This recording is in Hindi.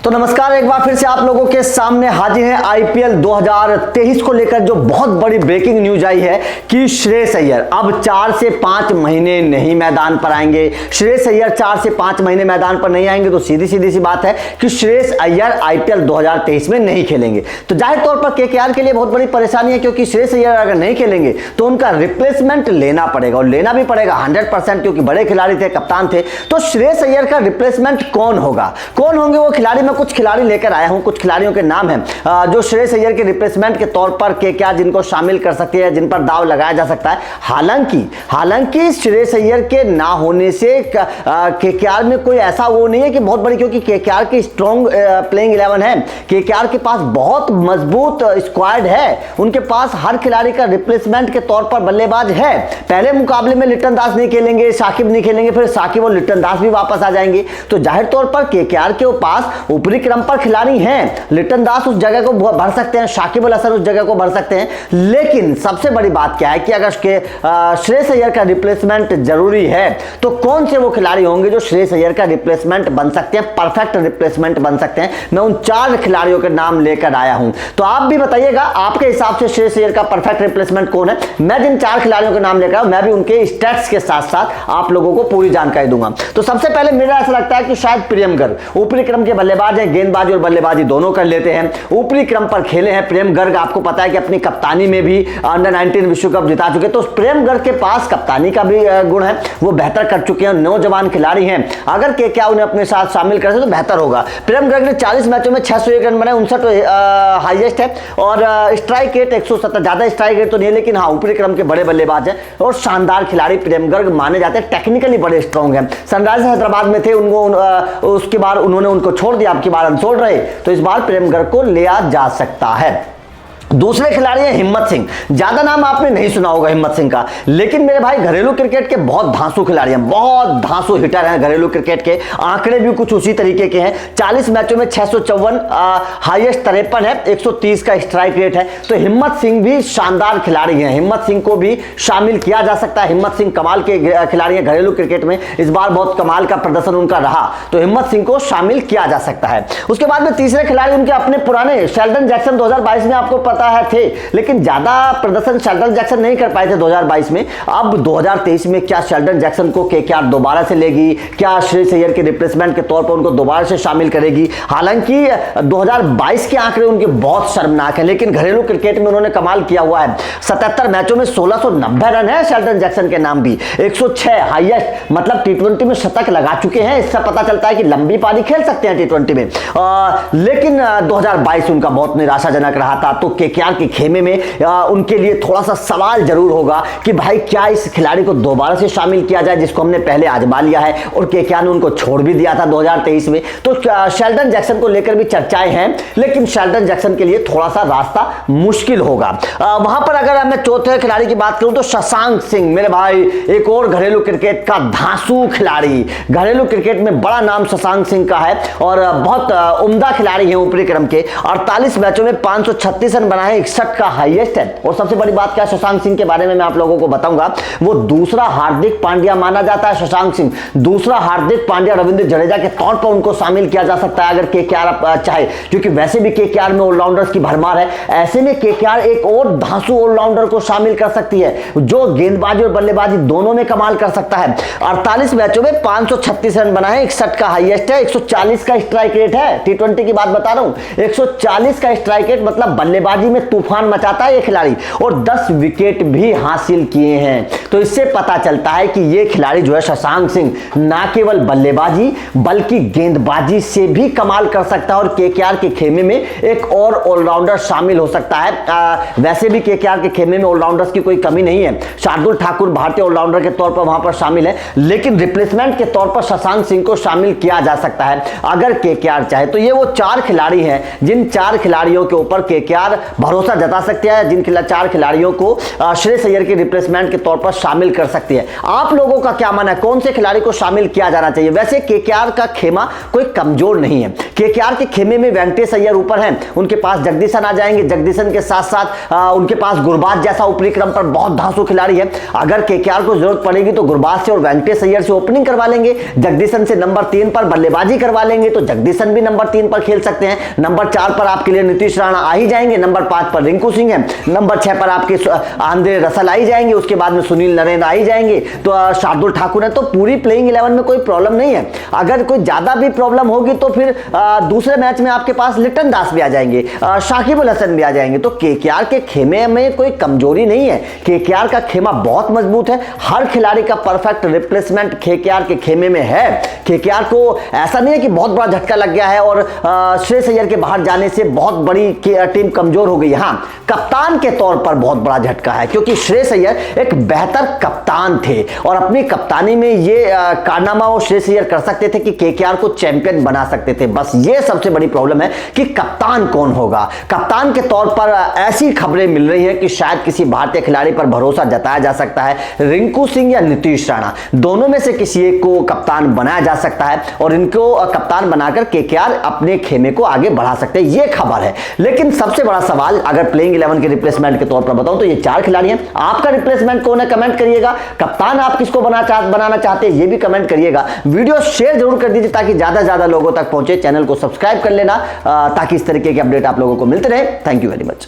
तो नमस्कार, एक बार फिर से आप लोगों के सामने हाजिर हैं आईपीएल 2023 को लेकर जो बहुत बड़ी ब्रेकिंग न्यूज आई है कि श्रेयस अय्यर अब 4 से 5 महीने नहीं मैदान पर आएंगे। श्रेयस अय्यर 4 से 5 महीने मैदान पर नहीं आएंगे तो सीधी सी बात है कि श्रेयस अय्यर आईपीएल 2023 में नहीं खेलेंगे। तो जाहिर तौर पर केकेआर के लिए बहुत बड़ी परेशानी है, क्योंकि श्रेयस अय्यर अगर नहीं खेलेंगे तो उनका रिप्लेसमेंट लेना पड़ेगा, और लेना भी पड़ेगा 100%, क्योंकि बड़े खिलाड़ी थे, कप्तान थे। तो श्रेयस अय्यर का रिप्लेसमेंट कौन होगा, कौन होंगे वो खिलाड़ी? मैं कुछ खिलाड़ी लेकर आया हूं, कुछ खिलाड़ियों के नाम हैं जो श्रेयस अय्यर के रिप्लेसमेंट के तौर पर केकेआर जिनको शामिल कर सकती है, जिन पर दाव लगाया जा सकता है। हालांकि श्रेयस अय्यर के ना होने से केकेआर में कोई ऐसा वो नहीं है कि बहुत बड़ी, क्योंकि केकेआर की स्ट्रॉन्ग प्लेइंग 11 है, केकेआर के पास बहुत मजबूत स्क्वाड है, उनके पास हर खिलाड़ी का रिप्लेसमेंट के तौर पर बल्लेबाज है। पहले मुकाबले में लिटन दास नहीं खेलेंगे, साकिब नहीं खेलेंगे, फिर साकिब और लिटन दास भी वापस आ जाएंगे। तो जाहिर तौर पर केकेआर के पास ऊपरी क्रम पर खिलाड़ी हैं, लिटन दास उस जगह को भर सकते हैं, शाकिब अल हसन उस जगह को भर सकते हैं। लेकिन सबसे बड़ी बात क्या है कि अगर श्रेयस अय्यर का रिप्लेसमेंट जरूरी है तो कौन से वो खिलाड़ी होंगे जो श्रेयस अय्यर का रिप्लेसमेंट बन सकते हैं, परफेक्ट रिप्लेसमेंट बन सकते हैं। मैं उन 4 खिलाड़ियों के नाम लेकर आया हूं, तो आप भी बताइएगा आपके हिसाब से श्रेयस अय्यर का परफेक्ट रिप्लेसमेंट कौन है। मैं जिन 4 खिलाड़ियों के नाम लेकर आया हूं, मैं भी उनके स्टैट्स के साथ साथ आप लोगों को पूरी जानकारी दूंगा। तो सबसे पहले मेरा ऐसा लगता है कि शायद प्रियम गर्ग ऊपरी क्रम के बल्लेबाज हैं, गेंदबाजी और बल्लेबाजी दोनों कर लेते हैं, ऊपरी क्रम पर खेले हैं। प्रियम गर्ग आपको पता है कि अपनी कप्तानी में भी अंडर 19 विश्व कप जिता चुके, तो प्रियम गर्ग के पास कप्तानी का भी गुण है, वो बेहतर कर चुके हैं, नौजवान खिलाड़ी हैं। अगर केकेआर उन्हें अपने साथ शामिल करते तो बेहतर होगा। प्रियम गर्ग ने 40 मैचों में 601 रन बनाए, 59 हाईएस्ट है, और स्ट्राइक रेट 170, ज्यादा स्ट्राइक रेट तो नहीं है, लेकिन हाँ ऊपरी क्रम के बड़े बल्लेबाज हैं और शानदार खिलाड़ी प्रियम गर्ग माने जाते हैं, टेक्निकली बड़े स्ट्रॉन्ग हैं। सनराइजर्स हैदराबाद में थे, उनको उसके बाद उन्होंने उनको छोड़ दिया, आपकी बार अनसोल्ड रहे, तो इस बार प्रियम गर्ग को लिया जा सकता है। दूसरे खिलाड़ी हैं हिम्मत सिंह। ज्यादा नाम आपने नहीं सुना होगा हिम्मत सिंह का, लेकिन मेरे भाई घरेलू क्रिकेट के बहुत धांसू खिलाड़ी हैं, बहुत धांसू हिटर हैं घरेलू क्रिकेट के, आंकड़े भी कुछ उसी तरीके के हैं। 40 मैचों में 654, हाईएस्ट 53 है, 130 का स्ट्राइक रेट है। तो हिम्मत सिंह भी शानदार खिलाड़ी हैं, हिम्मत सिंह को भी शामिल किया जा सकता है। हिम्मत सिंह कमाल के खिलाड़ी हैं घरेलू क्रिकेट में, इस बार बहुत कमाल का प्रदर्शन उनका रहा, तो हिम्मत सिंह को शामिल किया जा सकता है। उसके बाद में तीसरे खिलाड़ी उनके अपने पुराने शेल्डन जैक्सन 2022 में आपको पता है थे, लेकिन ज्यादा प्रदर्शन शेल्डन जैक्सन नहीं कर पाए थे 2022 में। अब 2023 में क्या शेल्डन जैक्सन को केकेआर दोबारा से लेगी, क्या श्रेयस अय्यर के रिप्लेसमेंट के तौर पर उनको दोबारा से शामिल करेगी? हालांकि 2022 के आंकड़े उनके बहुत शर्मनाक हैं, लेकिन घरेलू क्रिकेट में उन्होंने कमाल किया हुआ है। 77 मैचों में 1690 रन है शेल्डन जैक्सन के नाम भी, 106 हाईएस्ट, मतलब टी20 में शतक लगा चुके हैं। इससे पता चलता है कि लंबी पारी खेल सकते हैं टी20 में। लेकिन 2022 उनका बहुत निराशाजनक रहा था, तो केकेआर के खेमे में उनके लिए थोड़ा सा सवाल जरूर होगा कि भाई क्या इस खिलाड़ी को दोबारा से शामिल किया जाए, जिसको हमने पहले आजमा लिया है और केकेआर ने उनको छोड़ भी दिया था 2023 में। तो शेल्डन जैक्सन को लेकर भी चर्चाएं हैं, लेकिन शेल्डन जैक्सन के लिए थोड़ा सा रास्ता मुश्किल होगा। वहां पर अगर मैं चौथे खिलाड़ी की बात करूं तो शशांक सिंह, मेरे भाई एक और घरेलू क्रिकेट का धांसू खिलाड़ी, घरेलू क्रिकेट में बड़ा नाम शशांक सिंह का है और बहुत उम्दा खिलाड़ी है ऊपरी क्रम के। 48 मैचों में 536 रन बनाए, 61 का हाईएस्ट है। और सबसे बड़ी बात क्या शशांक सिंह के बारे में मैं आप लोगों को बताऊंगा, वो दूसरा हार्दिक पांड्या माना जाता है। शशांक सिंह दूसरा हार्दिक पांड्या, रविंद्र जडेजा के तौर पर उनको शामिल किया जा सकता है अगर केकेआर चाहे, क्योंकि वैसे भी केकेआर में ऑलराउंडर्स की भरमार है। ऐसे में केकेआर एक और धांसू ऑलराउंडर को शामिल कर सकती है जो गेंदबाजी और बल्लेबाजी दोनों में कमाल कर सकता है। 48 मैचों में 536 रन बनाए, 61 का हाईएस्ट है, 140 का स्ट्राइक रेट है। टी20 की बात बता रहा हूं, 140 का स्ट्राइक रेट, मतलब बल्लेबाजी में तूफान मचाता है ये खिलाड़ी, और 10 विकेट भी हासिल किए हैं। तो इससे पता चलता है कि ये खिलाड़ी जो है शशांक सिंह ना केवल बल्लेबाजी बल्कि गेंदबाजी से भी कमाल कर सकता है, और केकेआर के खेमे में एक और ऑलराउंडर शामिल हो सकता है। वैसे भी केकेआर के खेमे में ऑलराउंडर्स की कोई कमी नहीं है, शार्दुल ठाकुर भारतीय ऑलराउंडर के तौर पर वहां पर शामिल है, लेकिन रिप्लेसमेंट के तौर पर शशांक सिंह को शामिल किया जा सकता है अगर केकेआर चाहे। तो ये वो 4 खिलाड़ी हैं जिन 4 खिलाड़ियों के ऊपर केकेआर भरोसा जता सकते हैं, जिन 4 खिलाड़ियों को श्रेयस अय्यर के रिप्लेसमेंट के तौर पर शामिल कर सकती है। आप लोगों का क्या मानना है, कौन से खिलाड़ी को शामिल किया जाना चाहिए? वैसे केकेआर का खेमा कोई कमजोर नहीं है। केकेआर के खेमे में वेंकटेश अय्यर ऊपर हैं, उनके पास जगदीशन आ जाएंगे, जगदीशन के साथ साथ उनके पास गुरबाज जैसा ऊपरी क्रम पर बहुत धांसू खिलाड़ी है। अगर केकेआर को जरूरत पड़ेगी तो गुरबाज से और वेंकटेश अय्यर से ओपनिंग करवा लेंगे, जगदीशन से नंबर 3 पर बल्लेबाजी करवा लेंगे तो जगदीशन भी नंबर 3 पर खेल सकते हैं। नंबर 4 पर आपके लिए नीतीश राणा आ ही जाएंगे, नंबर 5 पर रिंकू सिंह है, नंबर 6 पर आपके आंद्रे रसल आ ही जाएंगे, उसके बाद में सुनील नरेन आ ही जाएंगे, तो शार्दुल ठाकुर है। तो पूरी प्लेइंग 11 में कोई प्रॉब्लम नहीं है। अगर कोई ज्यादा भी प्रॉब्लम होगी तो फिर दूसरे मैच में आपके पास लिटन दास भी आ जाएंगे, शाकिब अल हसन भी आ जाएंगे। तो केकेआर के खेमे में कोई कमजोरी नहीं है, केकेआर का खेमा बहुत मजबूत है। हर खिलाड़ी का परफेक्ट रिप्लेसमेंट केकेआर के खेमे में है। केकेआर को ऐसा नहीं है कि बहुत बड़ा झटका लग गया है और श्रेयस अय्यर के बाहर जाने से बहुत बड़ी टीम कमजोर हो गई। हां, कप्तान के तौर पर बहुत बड़ा झटका है, क्योंकि श्रेयस अय्यर एक बेहतर कप्तान थे और अपनी कप्तानी में ये कारनामा वो श्रेयस अय्यर कर सकते थे कि केकेआर को चैंपियन बना सकते थे। बस ये सबसे बड़ी प्रॉब्लम है कि कप्तान कौन होगा। कप्तान के तौर पर ऐसी खबरें मिल रही है कि शायद किसी भारतीय खिलाड़ी पर भरोसा जताया जा सकता है, रिंकू सिंह या नीतीश राणा, दोनों में से किसी एक को कप्तान बनाया जा सकता है और इनको कप्तान बनाकर केकेआर अपने खेमे को आगे बढ़ा सकते हैं, ये खबर है। लेकिन सबसे बड़ा सवाल, अगर प्लेइंग 11 के रिप्लेसमेंट के तौर पर बताऊं तो ये 4 खिलाड़ी हैं। आपका रिप्लेसमेंट कौन है कमेंट करिएगा, कप्तान आप किसको बनाना चाहते हैं ये भी कमेंट करिएगा। वीडियो शेयर जरूर कर दीजिए ताकि ज्यादा से ज्यादा लोगों तक पहुंचे। चैनल को सब्सक्राइब कर लेना ताकि इस तरीके के अपडेट आप लोगों को मिलते रहे। Thank you very much.